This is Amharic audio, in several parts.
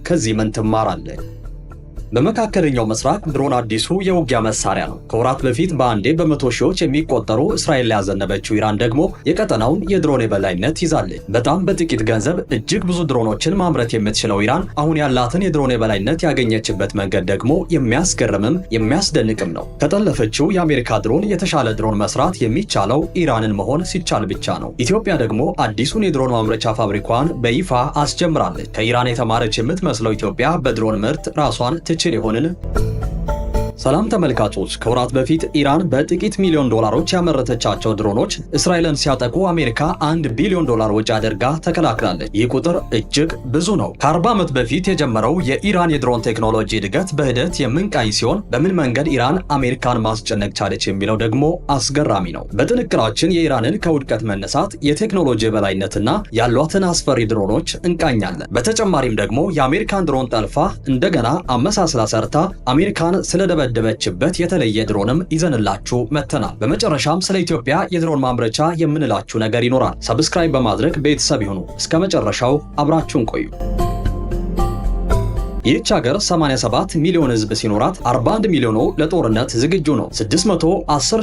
ከዚህ ምን ትማራለህ? በመካከለኛው ምስራቅ ድሮን አዲሱ የውጊያ መሳሪያ ነው። ከወራት በፊት በአንዴ በመቶ ሺዎች የሚቆጠሩ እስራኤል ላይ ያዘነበችው ኢራን ደግሞ የቀጠናውን የድሮን የበላይነት ይዛለች። በጣም በጥቂት ገንዘብ እጅግ ብዙ ድሮኖችን ማምረት የምትችለው ኢራን አሁን ያላትን የድሮን የበላይነት ያገኘችበት መንገድ ደግሞ የሚያስገርምም የሚያስደንቅም ነው። ከጠለፈችው የአሜሪካ ድሮን የተሻለ ድሮን መስራት የሚቻለው ኢራንን መሆን ሲቻል ብቻ ነው። ኢትዮጵያ ደግሞ አዲሱን የድሮን ማምረቻ ፋብሪካዋን በይፋ አስጀምራለች። ከኢራን የተማረች የምትመስለው ኢትዮጵያ በድሮን ምርት ራሷን ትችል ይሆንን? ሰላም ተመልካቾች፣ ከወራት በፊት ኢራን በጥቂት ሚሊዮን ዶላሮች ያመረተቻቸው ድሮኖች እስራኤልን ሲያጠቁ አሜሪካ $1 ቢሊዮን ወጪ አድርጋ ተከላክላለች። ይህ ቁጥር እጅግ ብዙ ነው። ከ40 ዓመት በፊት የጀመረው የኢራን የድሮን ቴክኖሎጂ እድገት በሂደት የምንቃኝ ሲሆን በምን መንገድ ኢራን አሜሪካን ማስጨነቅ ቻለች የሚለው ደግሞ አስገራሚ ነው። በጥንቅራችን የኢራንን ከውድቀት መነሳት፣ የቴክኖሎጂ የበላይነትና ያሏትን አስፈሪ ድሮኖች እንቃኛለን። በተጨማሪም ደግሞ የአሜሪካን ድሮን ጠልፋ እንደገና አመሳስላ ሰርታ አሜሪካን ስለደበደበችበት የተለየ ድሮንም ይዘንላችሁ መተናል። በመጨረሻም ስለ ኢትዮጵያ የድሮን ማምረቻ የምንላችሁ ነገር ይኖራል። ሰብስክራይብ በማድረግ ቤተሰብ ይሁኑ። እስከ መጨረሻው አብራችሁን ቆዩ። ይህች ሀገር 87 ሚሊዮን ህዝብ ሲኖራት 41 ሚሊዮኑ ለጦርነት ዝግጁ ነው። 610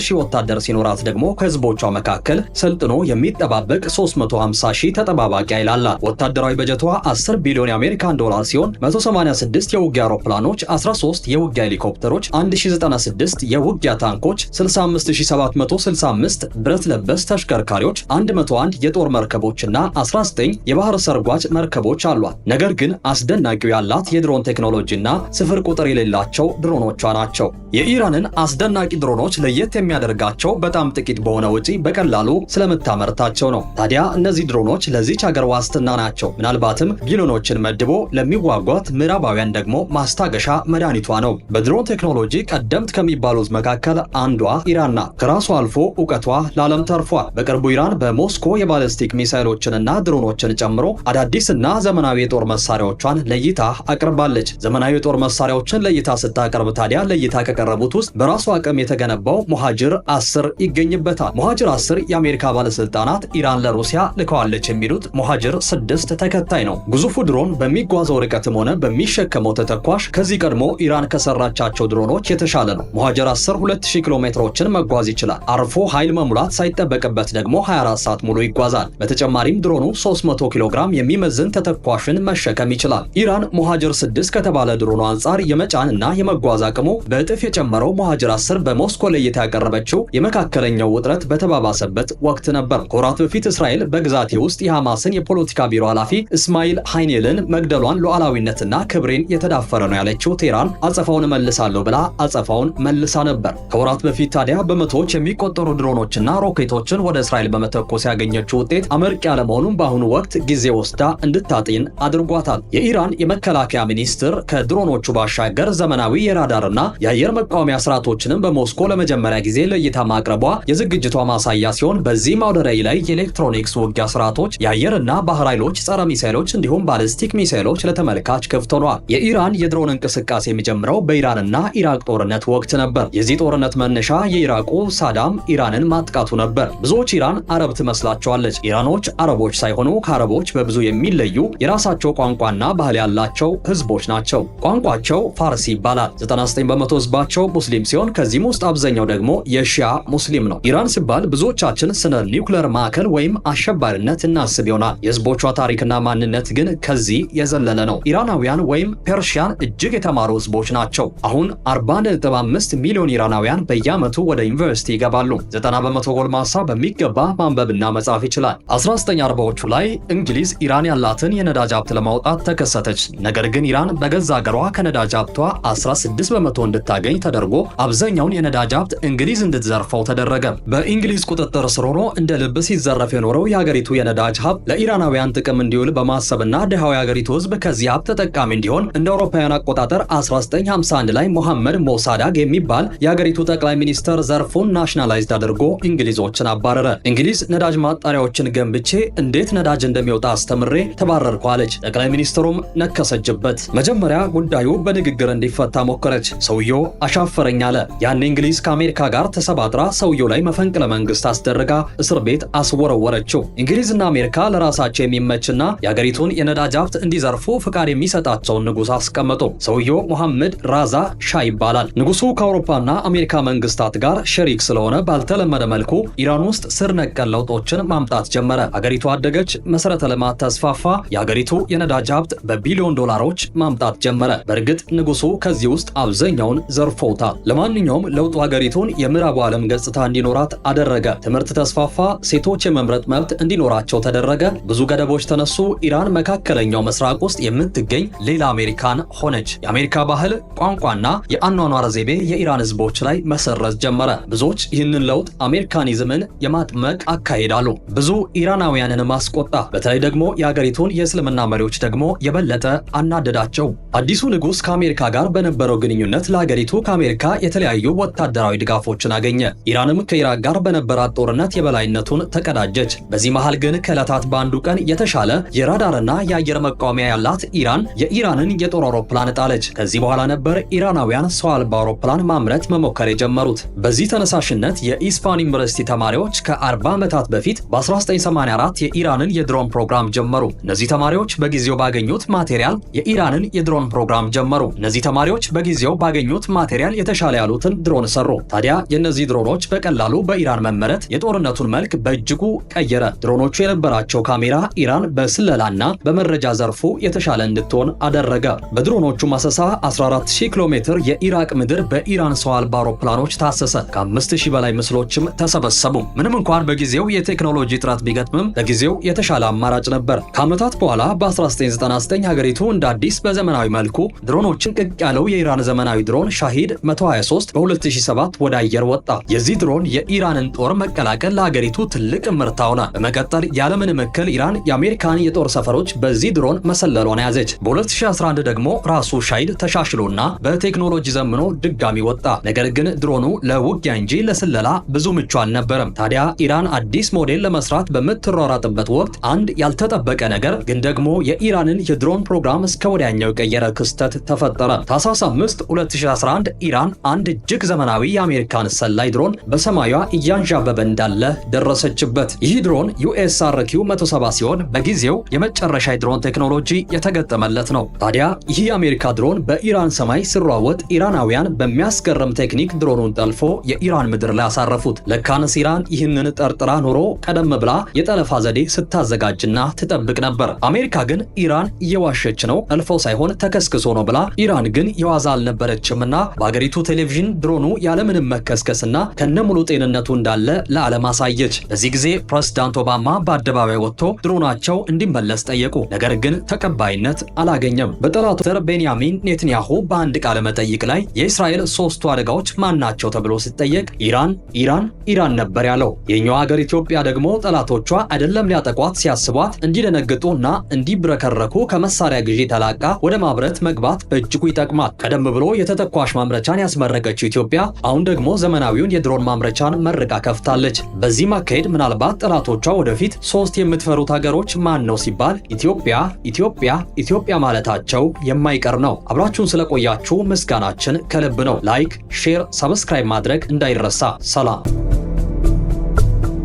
ሺህ ወታደር ሲኖራት ደግሞ ከህዝቦቿ መካከል ሰልጥኖ የሚጠባበቅ 350 ሺህ ተጠባባቂ ኃይል አላት። ወታደራዊ በጀቷ 10 ቢሊዮን የአሜሪካን ዶላር ሲሆን 186 የውጊያ አውሮፕላኖች፣ 13 የውጊያ ሄሊኮፕተሮች፣ 1096 የውጊያ ታንኮች፣ 65765 ብረት ለበስ ተሽከርካሪዎች፣ 101 የጦር መርከቦችና 19 የባህር ሰርጓጅ መርከቦች አሏት። ነገር ግን አስደናቂው ያላት የድሮን ቴክኖሎጂና ስፍር ቁጥር የሌላቸው ድሮኖቿ ናቸው። የኢራንን አስደናቂ ድሮኖች ለየት የሚያደርጋቸው በጣም ጥቂት በሆነ ወጪ በቀላሉ ስለምታመርታቸው ነው። ታዲያ እነዚህ ድሮኖች ለዚች ሀገር ዋስትና ናቸው። ምናልባትም ቢሊዮኖችን መድቦ ለሚዋጓት ምዕራባውያን ደግሞ ማስታገሻ መድኃኒቷ ነው። በድሮን ቴክኖሎጂ ቀደምት ከሚባሉት መካከል አንዷ ኢራን ናት። ከራሷ አልፎ እውቀቷ ለዓለም ተርፏል። በቅርቡ ኢራን በሞስኮ የባሊስቲክ ሚሳይሎችንና ድሮኖችን ጨምሮ አዳዲስና ዘመናዊ የጦር መሳሪያዎቿን ለይታ አቅርባለች። ዘመናዊ የጦር መሳሪያዎችን ለይታ ስታቀርብ ታዲያ ለይታ ከቀረቡት ውስጥ በራሱ አቅም የተገነባው ሞሃጅር 10 ይገኝበታል። ሞሃጅር 10 የአሜሪካ ባለስልጣናት ኢራን ለሩሲያ ልከዋለች የሚሉት ሞሃጅር 6 ተከታይ ነው። ግዙፉ ድሮን በሚጓዘው ርቀትም ሆነ በሚሸከመው ተተኳሽ ከዚህ ቀድሞ ኢራን ከሰራቻቸው ድሮኖች የተሻለ ነው። ሞሃጅር 10 2000 ኪሎ ሜትሮችን መጓዝ ይችላል። አርፎ ኃይል መሙላት ሳይጠበቅበት ደግሞ 24 ሰዓት ሙሉ ይጓዛል። በተጨማሪም ድሮኑ 300 ኪሎ ግራም የሚመዝን ተተኳሽን መሸከም ይችላል። ኢራን ሞሃጅር 6 ከተባለ ድሮኑ አንጻር የመጫንና የመጓዝ አቅሙ በእጥፍ የጨመረው ሞሃጅር 10 በሞስኮ ለይታ ያቀረበችው የመካከለኛው ውጥረት በተባባሰበት ወቅት ነበር። ከወራት በፊት እስራኤል በግዛቴ ውስጥ የሐማስን የፖለቲካ ቢሮ ኃላፊ እስማኤል ሃይኔልን መግደሏን ሉዓላዊነትና ክብሬን የተዳፈረ ነው ያለችው ቴህራን አጸፋውን መልሳለሁ ብላ አጸፋውን መልሳ ነበር። ከወራት በፊት ታዲያ በመቶዎች የሚቆጠሩ ድሮኖችና ሮኬቶችን ወደ እስራኤል በመተኮስ ያገኘችው ውጤት አመርቂ ያለመሆኑን በአሁኑ ወቅት ጊዜ ወስዳ እንድታጤን አድርጓታል። የኢራን የመከላከያ ሚኒስትር ከድሮኖቹ ባሻገር ዘመናዊ የራዳርና የአየር መቃወሚያ ስርዓቶችንም በሞስኮ ለመጀመሪያ ጊዜ ለእይታ ማቅረቧ የዝግጅቷ ማሳያ ሲሆን በዚህ አውደ ርዕይ ላይ የኤሌክትሮኒክስ ውጊያ ስርዓቶች፣ የአየርና ባህር ኃይሎች፣ ጸረ ሚሳይሎች እንዲሁም ባሊስቲክ ሚሳይሎች ለተመልካች ክፍት ሆነዋል። የኢራን የድሮን እንቅስቃሴ የሚጀምረው በኢራንና ኢራቅ ጦርነት ወቅት ነበር። የዚህ ጦርነት መነሻ የኢራቁ ሳዳም ኢራንን ማጥቃቱ ነበር። ብዙዎች ኢራን አረብ ትመስላቸዋለች። ኢራኖች አረቦች ሳይሆኑ ከአረቦች በብዙ የሚለዩ የራሳቸው ቋንቋና ባህል ያላቸው ህዝቦች ናቸው። ቋንቋቸው ፋርሲ ይባላል። 99 በመቶ ህዝባቸው ሙስሊም ሲሆን ከዚህም ውስጥ አብዛኛው ደግሞ የሺያ ሙስሊም ነው። ኢራን ሲባል ብዙዎቻችን ስለ ኒውክሌር ማዕከል ወይም አሸባሪነት እናስብ ይሆናል። የህዝቦቿ ታሪክና ማንነት ግን ከዚህ የዘለለ ነው። ኢራናውያን ወይም ፐርሺያን እጅግ የተማሩ ህዝቦች ናቸው። አሁን 40.5 ሚሊዮን ኢራናውያን በየዓመቱ ወደ ዩኒቨርሲቲ ይገባሉ። 90 በመቶ ጎልማሳ በሚገባ ማንበብና መጻፍ ይችላል። 1940ዎቹ ላይ እንግሊዝ ኢራን ያላትን የነዳጅ ሀብት ለማውጣት ተከሰተች። ነገር ግን ኢራን በገዛ ሀገሯ ከነዳጅ ሀብቷ 16 በመቶ እንድታገኝ ተደርጎ አብዛኛውን የነዳጅ ሀብት እንግሊዝ እንድትዘርፈው ተደረገ። በእንግሊዝ ቁጥጥር ስር ሆኖ እንደ ልብ ሲዘረፍ የኖረው የሀገሪቱ የነዳጅ ሀብት ለኢራናውያን ጥቅም እንዲውል በማሰብና ድሃው የሀገሪቱ ህዝብ ከዚህ ሀብት ተጠቃሚ እንዲሆን እንደ አውሮፓውያን አቆጣጠር 1951 ላይ ሞሐመድ ሞሳዳግ የሚባል የሀገሪቱ ጠቅላይ ሚኒስተር ዘርፉን ናሽናላይዝድ አድርጎ እንግሊዞችን አባረረ። እንግሊዝ ነዳጅ ማጣሪያዎችን ገንብቼ እንዴት ነዳጅ እንደሚወጣ አስተምሬ ተባረርኩ አለች። ጠቅላይ ሚኒስትሩም ነከሰችበት። መጀመሪያ ጉዳዩ በንግግር እንዲፈታ ሞከረች። ሰውየው አሻፈረኝ አለ። ያን እንግሊዝ ከአሜሪካ ጋር ተሰባጥራ ሰውየው ላይ መፈንቅለ መንግስት አስደረጋ እስር ቤት አስወረወረችው። እንግሊዝና አሜሪካ ለራሳቸው የሚመችና የአገሪቱን የነዳጅ ሀብት እንዲዘርፉ ፍቃድ የሚሰጣቸውን ንጉስ አስቀመጡ። ሰውየው መሐመድ ራዛ ሻህ ይባላል። ንጉሱ ከአውሮፓና አሜሪካ መንግስታት ጋር ሸሪክ ስለሆነ ባልተለመደ መልኩ ኢራን ውስጥ ስር ነቀል ለውጦችን ማምጣት ጀመረ። አገሪቱ አደገች፣ መሰረተ ልማት ተስፋፋ፣ የአገሪቱ የነዳጅ ሀብት በቢሊዮን ዶላሮች ማምጣት ጀመረ። በእርግጥ ንጉሱ ከዚህ ውስጥ አብዛኛውን ዘርፈውታል። ለማንኛውም ለውጡ አገሪቱን የምዕራቡ ዓለም ገጽታ እንዲኖራት አደረገ። ትምህርት ተስፋፋ፣ ሴቶች የመምረጥ መብት እንዲኖራቸው ተደረገ። ብዙ ገደቦች ተነሱ። ኢራን መካከለኛው ምስራቅ ውስጥ የምትገኝ ሌላ አሜሪካን ሆነች። የአሜሪካ ባህል፣ ቋንቋና የአኗኗር ዘይቤ የኢራን ህዝቦች ላይ መሰረዝ ጀመረ። ብዙዎች ይህንን ለውጥ አሜሪካኒዝምን የማጥመቅ አካሄዳሉ። ብዙ ኢራናውያንን ማስቆጣ። በተለይ ደግሞ የአገሪቱን የእስልምና መሪዎች ደግሞ የበለጠ አናደዳቸው። አዲሱ ንጉስ ከአሜሪካ ጋር በነበረው ግንኙነት ለአገሪቱ ከአሜሪካ የተለያዩ ወታደራዊ ድጋፎችን አገኘ። ኢራንም ከኢራቅ ጋር በነበራት ጦርነት የበላይነቱን ተቀዳጀች። በዚህ መሃል ግን ከዕለታት በአንዱ ቀን የተሻለ የራዳርና የአየር መቃወሚያ ያላት ኢራን የኢራንን የጦር አውሮፕላን ጣለች። ከዚህ በኋላ ነበር ኢራናውያን ሰው አልባ አውሮፕላን ማምረት መሞከር የጀመሩት። በዚህ ተነሳሽነት የኢስፋን ዩኒቨርሲቲ ተማሪዎች ከ40 ዓመታት በፊት በ1984 የኢራንን የድሮን ፕሮግራም ጀመሩ። እነዚህ ተማሪዎች በጊዜው ባገኙት ማቴሪያል የኢራንን የድሮን ፕሮግራም ጀመሩ። እነዚህ ተማሪዎች በጊዜው ባገኙት ማቴሪያል የተሻለ ያሉትን ድሮን ሰሩ። ታዲያ የእነዚህ ድሮኖች በቀላሉ በኢራን መመረት የጦርነቱን መልክ በእጅጉ ቀየረ። ድሮኖቹ የነበራቸው ካሜራ ኢራን በስለላና በመረጃ ዘርፉ የተሻለ እንድትሆን አደረገ። በድሮኖቹ ማሰሳ 14000 ኪሎ ሜትር የኢራቅ ምድር በኢራን ሰው አልባ አውሮፕላኖች ታሰሰ። ከ5000 በላይ ምስሎችም ተሰበሰቡ። ምንም እንኳን በጊዜው የቴክኖሎጂ ጥረት ቢገጥምም ለጊዜው የተሻለ አማራጭ ነበር። ከዓመታት በኋላ በ1999 ሀገሪቱ እንደ አዲስ በዘመናዊ መልኩ ድሮኖችን ቅቅ ያለው የኢራን ዘመናዊ ድሮን ሻሂድ 123 በ2007 ወደ አየር ወጣ። የዚህ ድሮን የኢራንን ጦር መቀላቀል ለሀገሪቱ ትልቅ ምርታ ሆነ። በመቀጠል ያለምንም እክል ኢራን የአሜሪካን የጦር ሰፈሮች በዚህ ድሮን መሰለሏን ያዘች። በ2011 ደግሞ ራሱ ሻሂድ ተሻሽሎና በቴክኖሎጂ ዘምኖ ድጋሚ ወጣ። ነገር ግን ድሮኑ ለውጊያ እንጂ ለስለላ ብዙ ምቹ አልነበረም። ታዲያ ኢራን አዲስ ሞዴል ለመስራት በምትሯሯጥበት ወቅት አንድ ያልተጠበቀ ነገር ግን ደግሞ የኢራንን የድሮን ፕሮግራም እስከ ወዲያኛው የቀየረ ክስተት ተፈጠረ። ታህሳስ 5 2011 ኢራን አንድ እጅግ ዘመናዊ የአሜሪካን ሰላይ ድሮን በሰማያዊ እያንዣበበ እንዳለ ደረሰችበት። ይህ ድሮን USRQ 170 ሲሆን በጊዜው የመጨረሻ የድሮን ቴክኖሎጂ የተገጠመለት ነው። ታዲያ ይህ የአሜሪካ ድሮን በኢራን ሰማይ ሲሯወጥ ኢራናውያን በሚያስገርም ቴክኒክ ድሮኑን ጠልፎ የኢራን ምድር ላይ አሳረፉት። ለካንስ ኢራን ይህንን ጠርጥራ ኖሮ ቀደም ብላ የጠለፋ ዘዴ ስታዘጋጅና ትጠብቅ ነበር። አሜሪካ ግን ኢራን እየዋሸች ነው፣ ጠልፎ ሳይሆን ተከስክሶ ነው ብላ፣ ኢራን ግን የዋዛ አልነበረችምና በአገሪቱ ቴሌቪዥን ድሮኑ ያለምንም መከስከስና ከነሙሉ ጤንነቱ እንዳለ ለዓለም አሳየች። በዚህ ጊዜ ፕሬዝዳንት ኦባማ በአደባባይ ወጥቶ ድሮናቸው እንዲመለስ ጠየቁ። ነገር ግን ተቀባይነት አላገኘም። በጠላቱ ቤንያሚን ኔትንያሁ በአንድ ቃለ መጠይቅ ላይ የእስራኤል ሶስቱ አደጋዎች ማናቸው ተብሎ ሲጠየቅ ኢራን ነበር ያለው። የኛው ሀገር ኢትዮጵያ ደግሞ ጠላቶቿ አይደለም ሊያጠቋት ሲያስቧት እንዲደነግጡና እንዲብረከረኩ ከመሳሪያ ግዢ ተላቃ ወደ ማብረት መግባት በእጅጉ ይጠቅማል። ቀደም ብሎ የተተኳሽ ማምረቻን ያስመረቀችው ኢትዮጵያ አሁን ደግሞ ዘመናዊውን የድሮን ማምረቻን መርቃ ከፍታለች። በዚህ ማካሄድ ምናልባት ጠላቶቿ ወደፊት ሶስት የምትፈሩት ሀገሮች ማን ነው ሲባል ኢትዮጵያ ማለታቸው የማይቀር ነው። አብራችሁን ስለቆያችሁ ምስጋናችን ከልብ ነው። ላይክ፣ ሼር፣ ሰብስክራይብ ማድረግ እንዳይረሳ። ሰላም።